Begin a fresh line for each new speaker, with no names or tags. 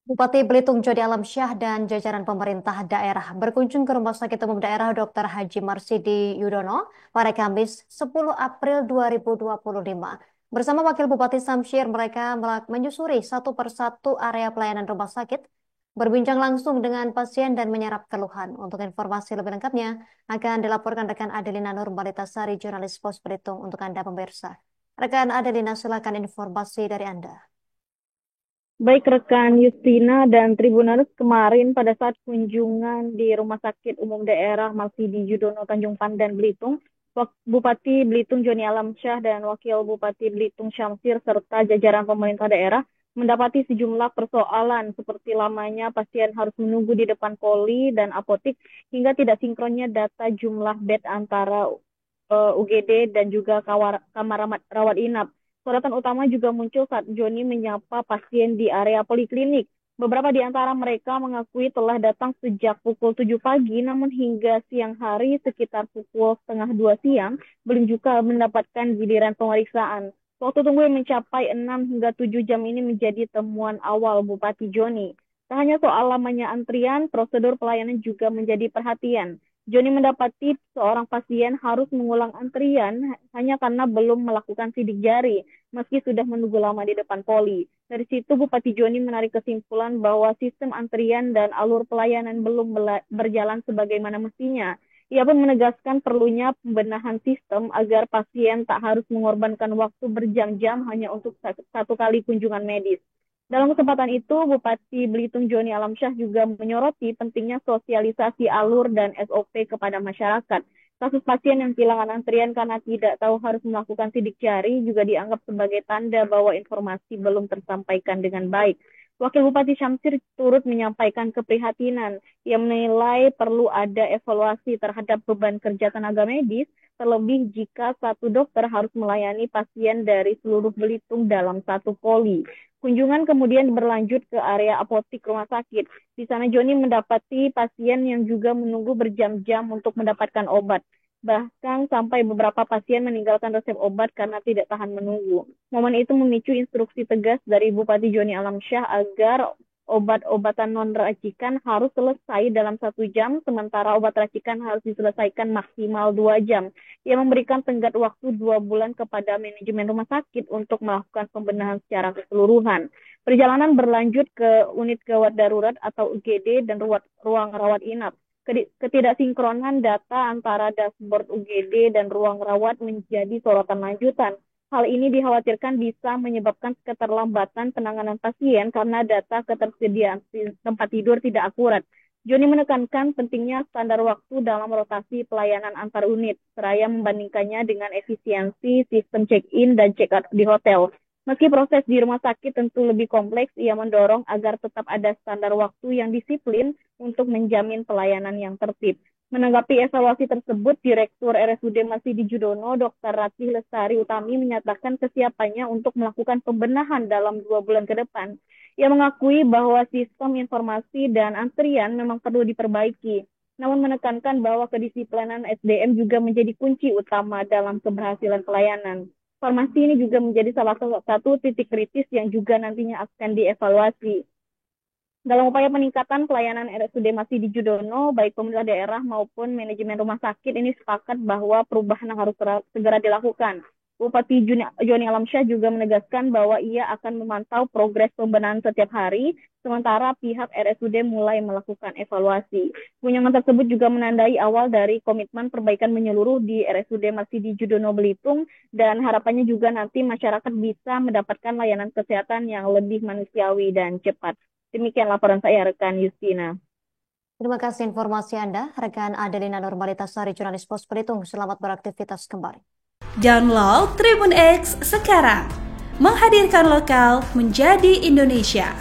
Bupati Belitung Jody Alamsyah dan jajaran pemerintah daerah berkunjung ke Rumah Sakit Umum Daerah Dr. Haji Marsidi Yudono pada Kamis 10 April 2025. Bersama Wakil Bupati Samsyir, mereka menyusuri satu persatu area pelayanan rumah sakit, berbincang langsung dengan pasien dan menyerap keluhan. Untuk informasi lebih lengkapnya, akan dilaporkan rekan Adelina Nurbalitasari, jurnalis Pos Belitung untuk Anda pemirsa. Rekan Adelina, silakan informasi dari Anda.
Baik rekan Justina dan Tribunaris, kemarin pada saat kunjungan di Rumah Sakit Umum Daerah Marsidi Yudono Tanjung Pandan Belitung, Bupati Belitung Joni Alamsyah dan Wakil Bupati Belitung Syamsir serta jajaran pemerintah daerah mendapati sejumlah persoalan seperti lamanya pasien harus menunggu di depan poli dan apotik hingga tidak sinkronnya data jumlah bed antara UGD dan juga kamar rawat inap. Sorotan utama juga muncul saat Joni menyapa pasien di area poliklinik. Beberapa di antara mereka mengakui telah datang sejak pukul 7 pagi, namun hingga siang hari sekitar pukul setengah 2 siang, belum juga mendapatkan giliran pemeriksaan. Waktu tunggu yang mencapai 6 hingga 7 jam ini menjadi temuan awal Bupati Joni. Tak hanya soal lamanya antrian, prosedur pelayanan juga menjadi perhatian. Joni mendapati seorang pasien harus mengulang antrian hanya karena belum melakukan sidik jari, meski sudah menunggu lama di depan poli. Dari situ Bupati Joni menarik kesimpulan bahwa sistem antrian dan alur pelayanan belum berjalan sebagaimana mestinya. Ia pun menegaskan perlunya pembenahan sistem agar pasien tak harus mengorbankan waktu berjam-jam hanya untuk satu kali kunjungan medis. Dalam kesempatan itu, Bupati Belitung Joni Alamsyah juga menyoroti pentingnya sosialisasi alur dan SOP kepada masyarakat. Kasus pasien yang kehilangan antrian karena tidak tahu harus melakukan sidik jari juga dianggap sebagai tanda bahwa informasi belum tersampaikan dengan baik. Wakil Bupati Syamsir turut menyampaikan keprihatinan. Ia menilai perlu ada evaluasi terhadap beban kerja tenaga medis, terlebih jika satu dokter harus melayani pasien dari seluruh Belitung dalam satu poli. Kunjungan kemudian berlanjut ke area apotik rumah sakit. Di sana Joni mendapati pasien yang juga menunggu berjam-jam untuk mendapatkan obat. Bahkan sampai beberapa pasien meninggalkan resep obat karena tidak tahan menunggu. Momen itu memicu instruksi tegas dari Bupati Joni Alamsyah agar obat-obatan non-racikan harus selesai dalam 1 jam, sementara obat racikan harus diselesaikan maksimal 2 jam. Ia memberikan tenggat waktu 2 bulan kepada manajemen rumah sakit untuk melakukan pembenahan secara keseluruhan. Perjalanan berlanjut ke unit gawat darurat atau UGD dan ruang rawat inap. Ketidaksinkronan data antara dashboard UGD dan ruang rawat menjadi sorotan lanjutan. Hal ini dikhawatirkan bisa menyebabkan keterlambatan penanganan pasien karena data ketersediaan tempat tidur tidak akurat. Joni menekankan pentingnya standar waktu dalam rotasi pelayanan antar unit, seraya membandingkannya dengan efisiensi sistem check-in dan check-out di hotel. Meski proses di rumah sakit tentu lebih kompleks, ia mendorong agar tetap ada standar waktu yang disiplin untuk menjamin pelayanan yang tertib. Menanggapi evaluasi tersebut, Direktur RSUD Marsidi Yudono, Dr. Ratih Lestari Utami menyatakan kesiapannya untuk melakukan pembenahan dalam 2 bulan ke depan. Ia mengakui bahwa sistem informasi dan antrian memang perlu diperbaiki, namun menekankan bahwa kedisiplinan SDM juga menjadi kunci utama dalam keberhasilan pelayanan. Formasi ini juga menjadi salah satu titik kritis yang juga nantinya akan dievaluasi. Dalam upaya peningkatan pelayanan RSUD Marsidi Yudono, baik pemerintah daerah maupun manajemen rumah sakit ini sepakat bahwa perubahan harus segera dilakukan. Bupati Joni Alamsyah juga menegaskan bahwa ia akan memantau progres pembenahan setiap hari, sementara pihak RSUD mulai melakukan evaluasi. Kunjungan tersebut juga menandai awal dari komitmen perbaikan menyeluruh di RSUD Marsidi Yudono Belitung, dan harapannya juga nanti masyarakat bisa mendapatkan layanan kesehatan yang lebih manusiawi dan cepat. Demikian laporan saya, rekan Justina.
Terima kasih informasi Anda, rekan Adelina Nurbalitasari, jurnalis Pos Belitung. Selamat beraktivitas kembali.
Download Tribun X sekarang, menghadirkan lokal menjadi Indonesia.